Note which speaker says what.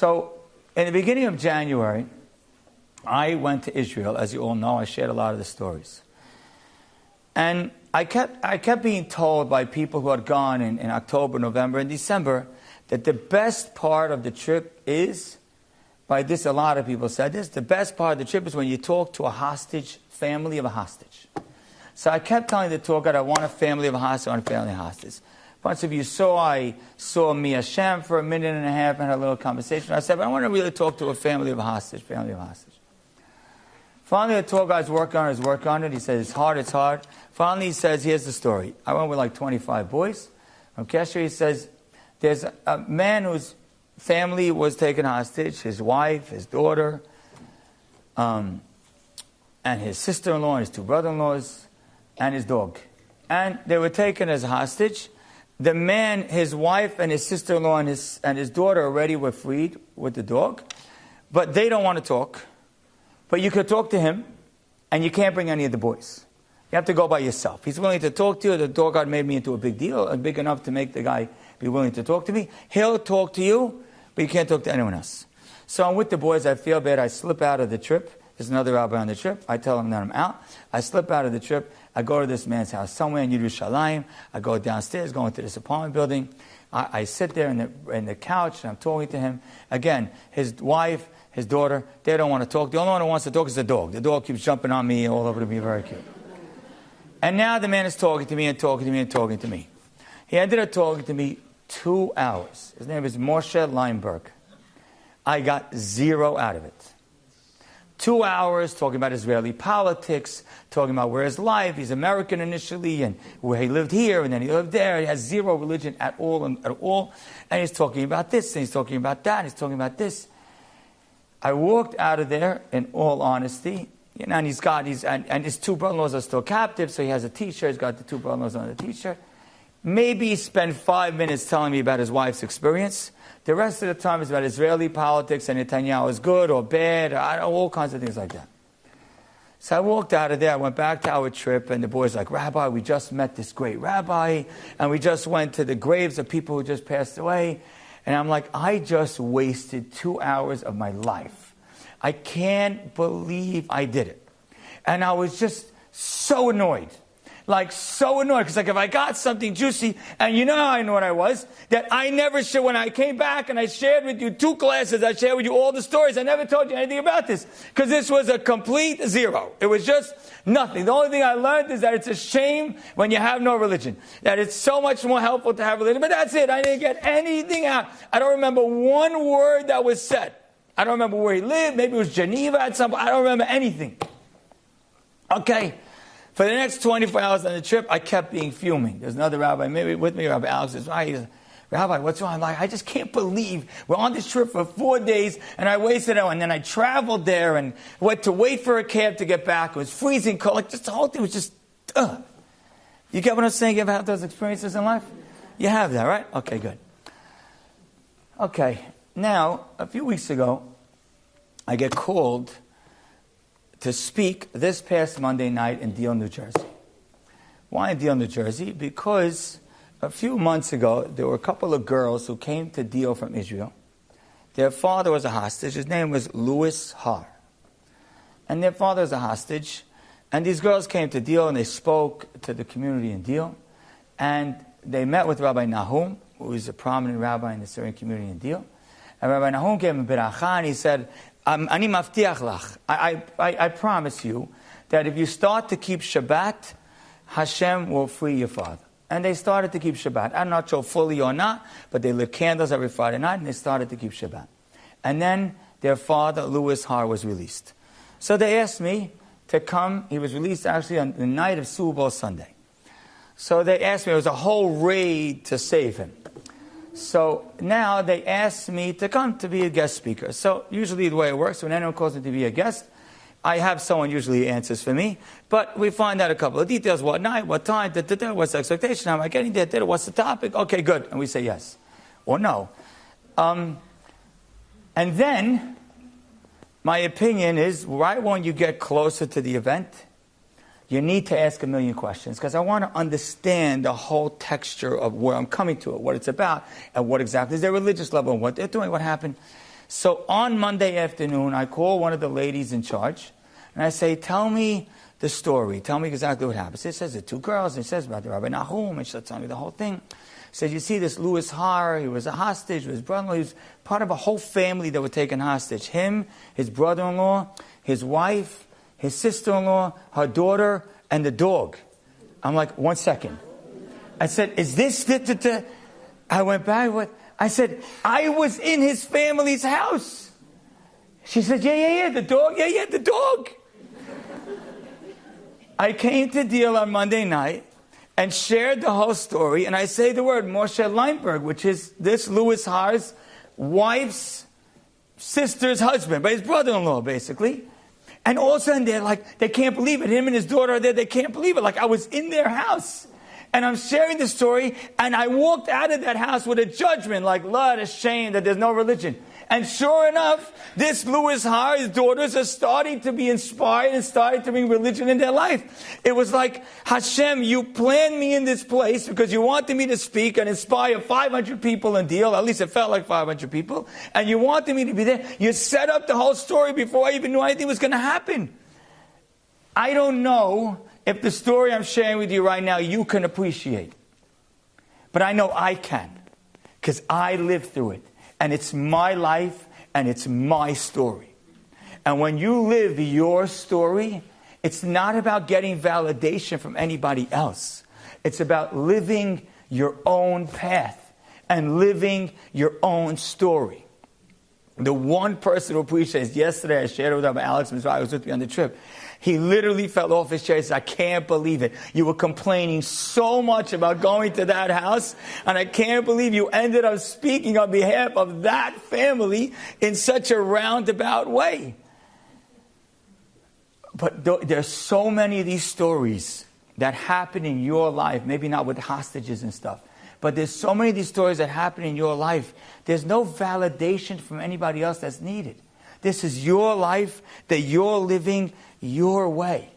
Speaker 1: So, in the beginning of January, I went to Israel. As you all know, I shared a lot of the stories. And I kept being told by people who had gone in October, November, and December that the best part of the trip is, by this a lot of people said this, the best part of the trip is when you talk to a hostage, family of a hostage. So I kept telling the tour guide, I want a family of a hostage, I want a family of a hostage. A bunch of you saw, I saw Mi Hashem for a minute and a half and had a little conversation. I said, but I want to really talk to a family of a hostage, family of a hostage. Finally, the tour guide's work on it. He says, it's hard. Finally, he says, here's the story. I went with like 25 boys. From Kesher, he says, there's a man whose family was taken hostage, his wife, his daughter, and his sister-in-law and his two brother-in-laws, and his dog. And they were taken as hostage. The man, his wife, and his sister-in-law and his daughter already were freed with the dog. But they don't want to talk. But you could talk to him, and you can't bring any of the boys. You have to go by yourself. He's willing to talk to you. The tour guide made me into a big deal, big enough to make the guy be willing to talk to me. He'll talk to you, but you can't talk to anyone else. So I'm with the boys. I feel bad. I slip out of the trip. There's another rabbi on the trip. I tell him that I'm out. I slip out of the trip. I go to this man's house somewhere in Yerushalayim. I go downstairs, go into this apartment building. I sit there in the couch, and I'm talking to him. Again, his wife, his daughter, they don't want to talk. The only one who wants to talk is the dog. The dog keeps jumping on me all over to be very cute. And now the man is talking to me and talking to me and talking to me. He ended up talking to me 2 hours. His name is Moshe Leinberg. I got zero out of it. 2 hours talking about Israeli politics, talking about where his life, he's American initially, and where he lived here, and then he lived there. He has zero religion at all. And he's talking about this, and he's talking about that, and he's talking about this. I walked out of there, in all honesty, and his two brother-in-laws are still captive, so he has a t-shirt, he's got the two brother-in-laws on the t-shirt. Maybe he spent 5 minutes telling me about his wife's experience. The rest of the time is about Israeli politics and Netanyahu is good or bad, all kinds of things like that. So I walked out of there, I went back to our trip, and the boys were like, Rabbi, we just met this great rabbi, and we just went to the graves of people who just passed away. And I'm like, I just wasted 2 hours of my life. I can't believe I did it. And I was just so annoyed. Because if I got something juicy, and you know how I know what I was, that I never shared, when I came back and I shared with you 2 classes, I shared with you all the stories, I never told you anything about this. Because this was a complete zero. It was just nothing. The only thing I learned is that it's a shame when you have no religion. That it's so much more helpful to have religion. But that's it. I didn't get anything out. I don't remember one word that was said. I don't remember where he lived. Maybe it was Geneva at some point. I don't remember anything. Okay. For the next 24 hours on the trip, I kept being fuming. There's another rabbi, maybe with me, Rabbi Alex, is right. He says, Rabbi, what's wrong? I'm like, I just can't believe we're on this trip for 4 days, and I wasted it. And then I traveled there and went to wait for a cab to get back. It was freezing cold. Like, just the whole thing was just, You get what I'm saying? You ever had those experiences in life? You have that, right? Okay, good. Okay, now, a few weeks ago, I get called to speak this past Monday night in Deal, New Jersey. Why in Deal, New Jersey? Because a few months ago, there were a couple of girls who came to Deal from Israel. Their father was a hostage. His name was Louis Har. And their father was a hostage. And these girls came to Deal and they spoke to the community in Deal. And they met with Rabbi Nahum, who is a prominent rabbi in the Syrian community in Deal. And Rabbi Nahum gave him a beracha and he said, Ani maftiach lach. I promise you that if you start to keep Shabbat, Hashem will free your father. And they started to keep Shabbat. I'm not sure fully or not, but they lit candles every Friday night and they started to keep Shabbat. And then their father, Louis Har, was released. So they asked me to come. He was released actually on the night of Super Bowl Sunday. So they asked me, it was a whole raid to save him. So now they asked me to come to be a guest speaker. So usually the way it works, when anyone calls me to be a guest, I have someone usually answers for me. But we find out a couple of details. What night, what time, what's the expectation, how am I getting there, what's the topic? Okay, good. And we say yes or no. And then my opinion is, right when you get closer to the event, you need to ask a million questions because I want to understand the whole texture of where I'm coming to it, what it's about, and what exactly is their religious level, and what they're doing, what happened. So on Monday afternoon, I call one of the ladies in charge, and I say, tell me the story. Tell me exactly what happened. It says the two girls, and it says about the Rabbi Nahum, and she'll tell me the whole thing. Says, you see this Louis Har, he was a hostage with his brother-in-law. He was part of a whole family that were taken hostage. Him, his brother-in-law, his wife, his sister-in-law, her daughter, and the dog. I'm like, 1 second. I said, is this the... I went back. I said, I was in his family's house. She said, yeah, the dog. Yeah, the dog. I came to deal on Monday night and shared the whole story. And I say the word Moshe Leinberg, which is this Louis Har's wife's sister's husband, but his brother-in-law, basically. And all of a sudden, they're like, they can't believe it. Him and his daughter are there. They can't believe it. Like, I was in their house. And I'm sharing the story, and I walked out of that house with a judgment, like, Lord, a shame that there's no religion. And sure enough, this Louis Har, his daughters, are starting to be inspired and starting to bring religion in their life. It was like, Hashem, you planned me in this place because you wanted me to speak and inspire 500 people and deal. At least it felt like 500 people. And you wanted me to be there. You set up the whole story before I even knew anything was going to happen. I don't know if the story I'm sharing with you right now you can appreciate. But I know I can. Because I lived through it. And it's my life, and it's my story. And when you live your story, it's not about getting validation from anybody else. It's about living your own path and living your own story. The one person who appreciates, yesterday I shared it with Alex Mizrahi, who was with me on the trip. He literally fell off his chair. He said, I can't believe it. You were complaining so much about going to that house, and I can't believe you ended up speaking on behalf of that family in such a roundabout way. But there's so many of these stories that happen in your life, maybe not with hostages and stuff, but there's so many of these stories that happen in your life. There's no validation from anybody else that's needed. This is your life that you're living your way.